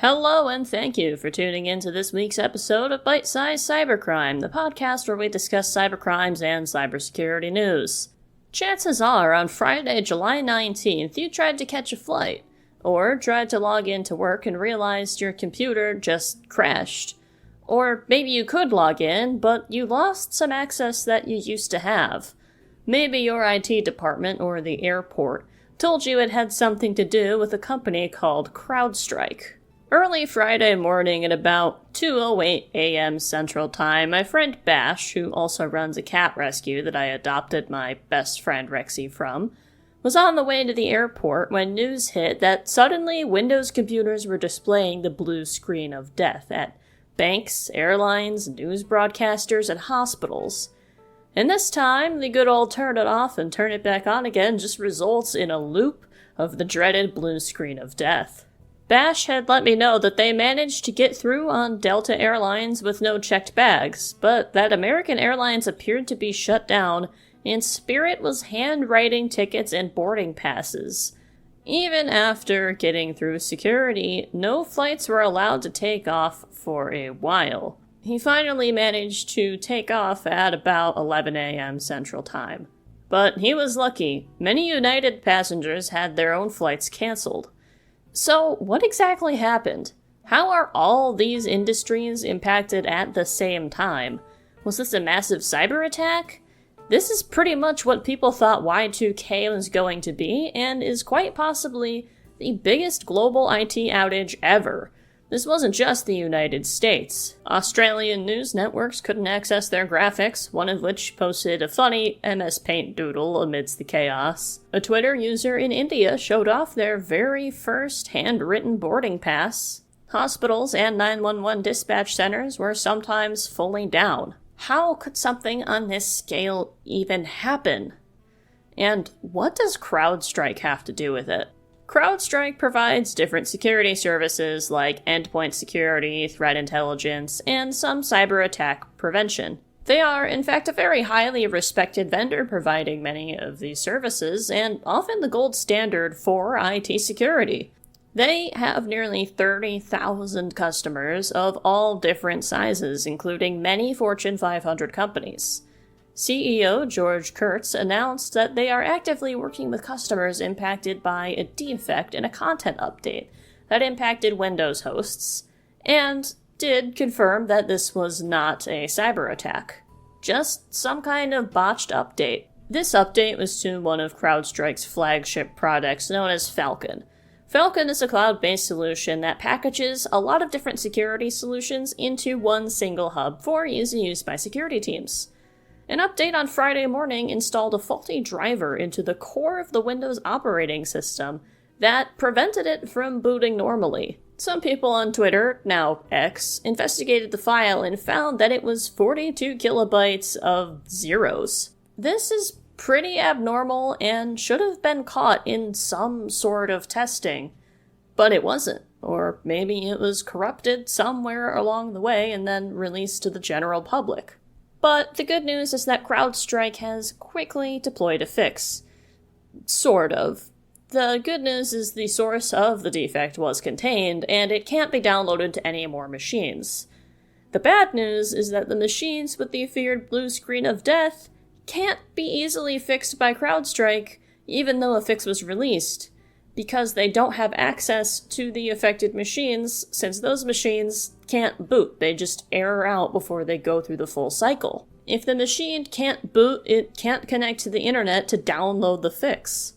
Hello and thank you for tuning in to this week's episode of Bite-Sized Cybercrime, the podcast where we discuss cybercrimes and cybersecurity news. Chances are, on Friday, July 19th, you tried to catch a flight, or tried to log into work and realized your computer just crashed. Or maybe you could log in, but you lost some access that you used to have. Maybe your IT department or the airport told you it had something to do with a company called CrowdStrike. Early Friday morning at about 2:08 a.m. Central Time, my friend Bash, who also runs a cat rescue that I adopted my best friend Rexy from, was on the way to the airport when news hit that suddenly Windows computers were displaying the blue screen of death at banks, airlines, news broadcasters, and hospitals. And this time, the good old turn it off and turn it back on again just results in a loop of the dreaded blue screen of death. Bash had let me know that they managed to get through on Delta Airlines with no checked bags, but that American Airlines appeared to be shut down and Spirit was handwriting tickets and boarding passes. Even after getting through security, no flights were allowed to take off for a while. He finally managed to take off at about 11 a.m. Central Time. But he was lucky. Many United passengers had their own flights canceled. So, what exactly happened? How are all these industries impacted at the same time? Was this a massive cyber attack? This is pretty much what people thought Y2K was going to be, and is quite possibly the biggest global IT outage ever. This wasn't just the United States. Australian news networks couldn't access their graphics, one of which posted a funny MS Paint doodle amidst the chaos. A Twitter user in India showed off their very first handwritten boarding pass. Hospitals and 911 dispatch centers were sometimes fully down. How could something on this scale even happen? And what does CrowdStrike have to do with it? CrowdStrike provides different security services like endpoint security, threat intelligence, and some cyber attack prevention. They are, in fact, a very highly respected vendor providing many of these services, and often the gold standard for IT security. They have nearly 30,000 customers of all different sizes, including many Fortune 500 companies. CEO George Kurtz announced that they are actively working with customers impacted by a defect in a content update that impacted Windows hosts, and did confirm that this was not a cyber attack, just some kind of botched update. This update was to one of CrowdStrike's flagship products known as Falcon. Falcon is a cloud-based solution that packages a lot of different security solutions into one single hub for easy use by security teams. An update on Friday morning installed a faulty driver into the core of the Windows operating system that prevented it from booting normally. Some people on Twitter, now X, investigated the file and found that it was 42 kilobytes of zeros. This is pretty abnormal and should have been caught in some sort of testing, but it wasn't. Or maybe it was corrupted somewhere along the way and then released to the general public. But the good news is that CrowdStrike has quickly deployed a fix. Sort of. The good news is the source of the defect was contained, and it can't be downloaded to any more machines. The bad news is that the machines with the feared blue screen of death can't be easily fixed by CrowdStrike, even though a fix was released, because they don't have access to the affected machines, since those machines can't boot. They just error out before they go through the full cycle. If the machine can't boot, it can't connect to the internet to download the fix.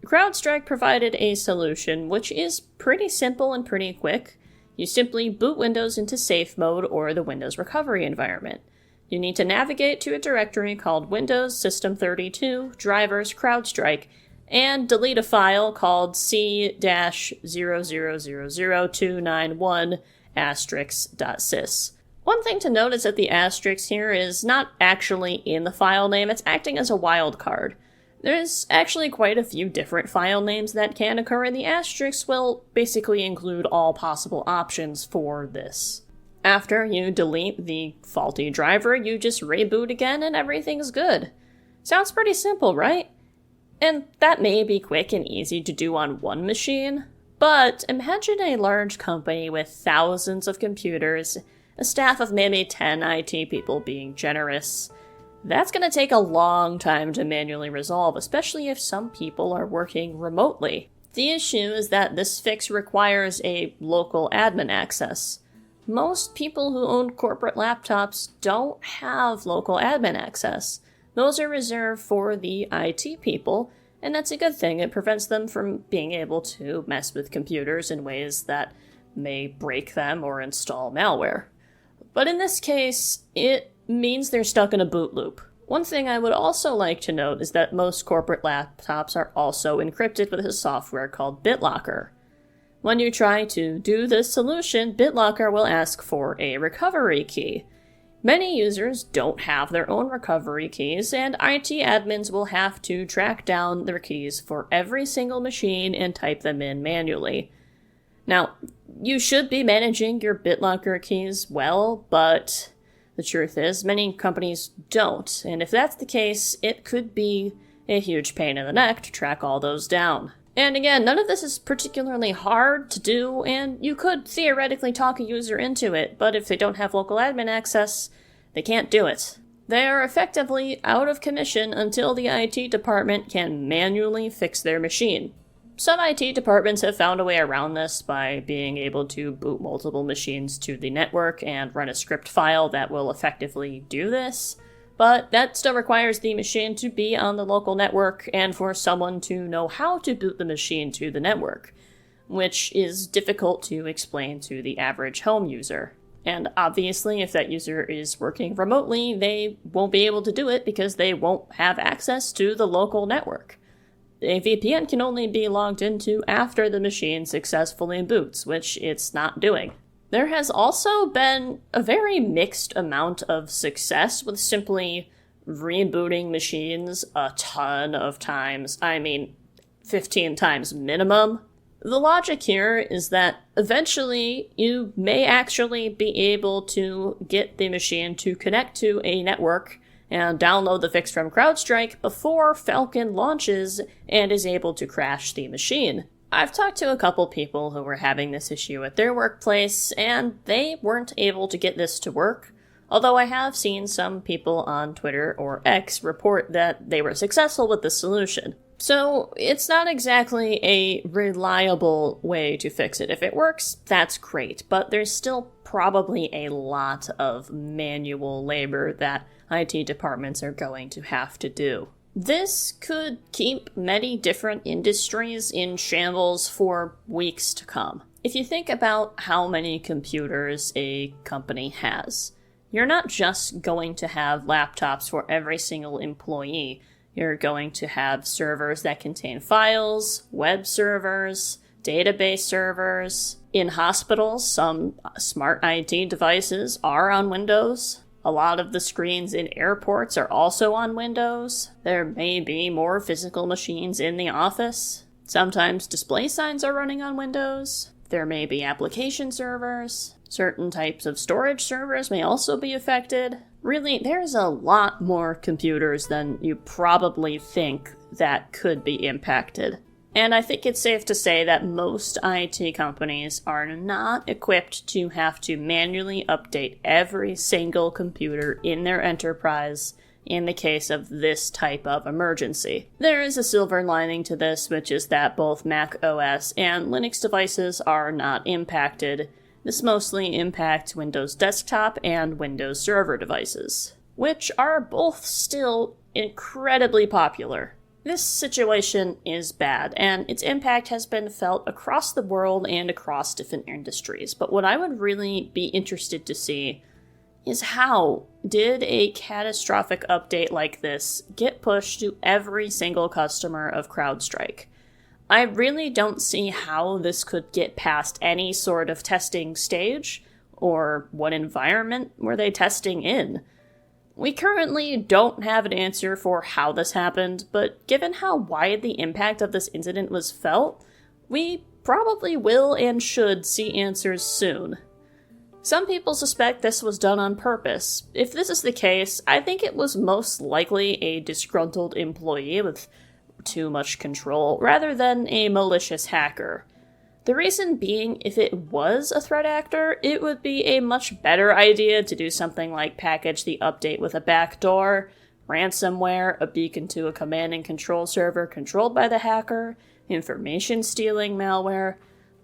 CrowdStrike provided a solution which is pretty simple and pretty quick. You simply boot Windows into safe mode or the Windows recovery environment. You need to navigate to a directory called Windows System 32 Drivers CrowdStrike and delete a file called c-0000291*.sys. One thing to note is that the asterisk here is not actually in the file name, it's acting as a wildcard. There's actually quite a few different file names that can occur, and the asterisk will basically include all possible options for this. After you delete the faulty driver, you just reboot again and everything's good. Sounds pretty simple, right? And that may be quick and easy to do on one machine, But imagine a large company with thousands of computers, a staff of maybe 10 IT people being generous. That's going to take a long time to manually resolve, especially if some people are working remotely. The issue is that this fix requires a local admin access. Most people who own corporate laptops don't have local admin access. Those are reserved for the IT people, and that's a good thing. It prevents them from being able to mess with computers in ways that may break them or install malware. But in this case, it means they're stuck in a boot loop. One thing I would also like to note is that most corporate laptops are also encrypted with a software called BitLocker. When you try to do this solution, BitLocker will ask for a recovery key. Many users don't have their own recovery keys, and IT admins will have to track down their keys for every single machine and type them in manually. Now, you should be managing your BitLocker keys well, but the truth is, many companies don't, and if that's the case, it could be a huge pain in the neck to track all those down. And again, none of this is particularly hard to do, and you could theoretically talk a user into it, but if they don't have local admin access, they can't do it. They are effectively out of commission until the IT department can manually fix their machine. Some IT departments have found a way around this by being able to boot multiple machines to the network and run a script file that will effectively do this, but that still requires the machine to be on the local network and for someone to know how to boot the machine to the network, which is difficult to explain to the average home user. And obviously, if that user is working remotely, they won't be able to do it because they won't have access to the local network. A VPN can only be logged into after the machine successfully boots, which it's not doing. There has also been a very mixed amount of success with simply rebooting machines a ton of times. 15 times minimum. The logic here is that eventually you may actually be able to get the machine to connect to a network and download the fix from CrowdStrike before Falcon launches and is able to crash the machine. I've talked to a couple people who were having this issue at their workplace, and they weren't able to get this to work, although I have seen some people on Twitter or X report that they were successful with the solution. So it's not exactly a reliable way to fix it. If it works, that's great, but there's still probably a lot of manual labor that IT departments are going to have to do. This could keep many different industries in shambles for weeks to come. If you think about how many computers a company has, you're not just going to have laptops for every single employee. You're going to have servers that contain files, web servers, database servers. In hospitals, some smart IT devices are on Windows. A lot of the screens in airports are also on Windows. There may be more physical machines in the office. Sometimes display signs are running on Windows. There may be application servers. Certain types of storage servers may also be affected. Really, there's a lot more computers than you probably think that could be impacted. And I think it's safe to say that most IT companies are not equipped to have to manually update every single computer in their enterprise in the case of this type of emergency. There is a silver lining to this, which is that both Mac OS and Linux devices are not impacted. This mostly impacts Windows Desktop and Windows Server devices, which are both still incredibly popular. This situation is bad, and its impact has been felt across the world and across different industries. But what I would really be interested to see is how did a catastrophic update like this get pushed to every single customer of CrowdStrike? I really don't see how this could get past any sort of testing stage, or what environment were they testing in. We currently don't have an answer for how this happened, but given how wide the impact of this incident was felt, we probably will and should see answers soon. Some people suspect this was done on purpose. If this is the case, I think it was most likely a disgruntled employee with too much control, rather than a malicious hacker. The reason being, if it was a threat actor, it would be a much better idea to do something like package the update with a backdoor, ransomware, a beacon to a command and control server controlled by the hacker, information stealing malware,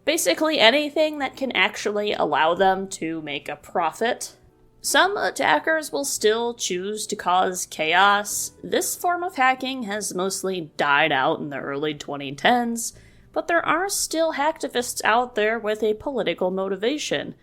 basically anything that can actually allow them to make a profit. Some attackers will still choose to cause chaos. This form of hacking has mostly died out in the early 2010s, but there are still hacktivists out there with a political motivation.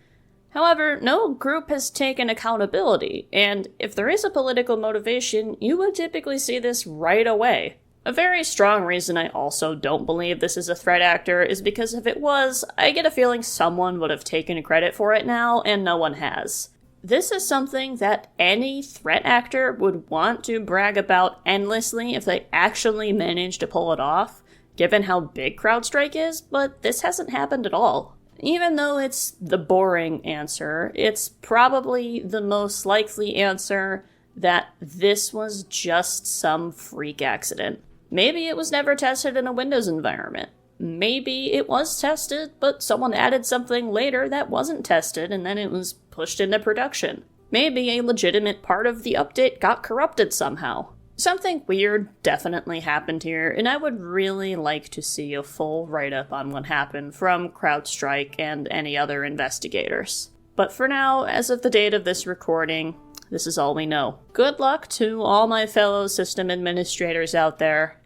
However, no group has taken accountability, and if there is a political motivation, you would typically see this right away. A very strong reason I also don't believe this is a threat actor is because if it was, I get a feeling someone would have taken credit for it now, and no one has. This is something that any threat actor would want to brag about endlessly if they actually managed to pull it off, given how big CrowdStrike is, but this hasn't happened at all. Even though it's the boring answer, it's probably the most likely answer that this was just some freak accident. Maybe it was never tested in a Windows environment. Maybe it was tested, but someone added something later that wasn't tested and then it was pushed into production. Maybe a legitimate part of the update got corrupted somehow. Something weird definitely happened here, and I would really like to see a full write-up on what happened from CrowdStrike and any other investigators. But for now, as of the date of this recording, this is all we know. Good luck to all my fellow system administrators out there.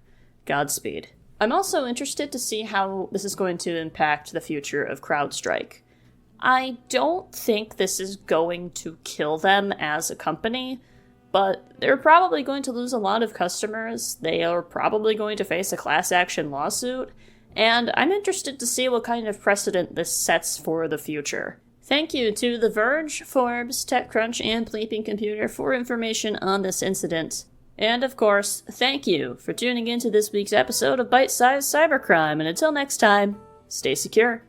Godspeed. I'm also interested to see how this is going to impact the future of CrowdStrike. I don't think this is going to kill them as a company, but they're probably going to lose a lot of customers, they are probably going to face a class action lawsuit, and I'm interested to see what kind of precedent this sets for the future. Thank you to The Verge, Forbes, TechCrunch, and Bleeping Computer for information on this incident. And of course, thank you for tuning in to this week's episode of Bite Size Cybercrime, and until next time, stay secure.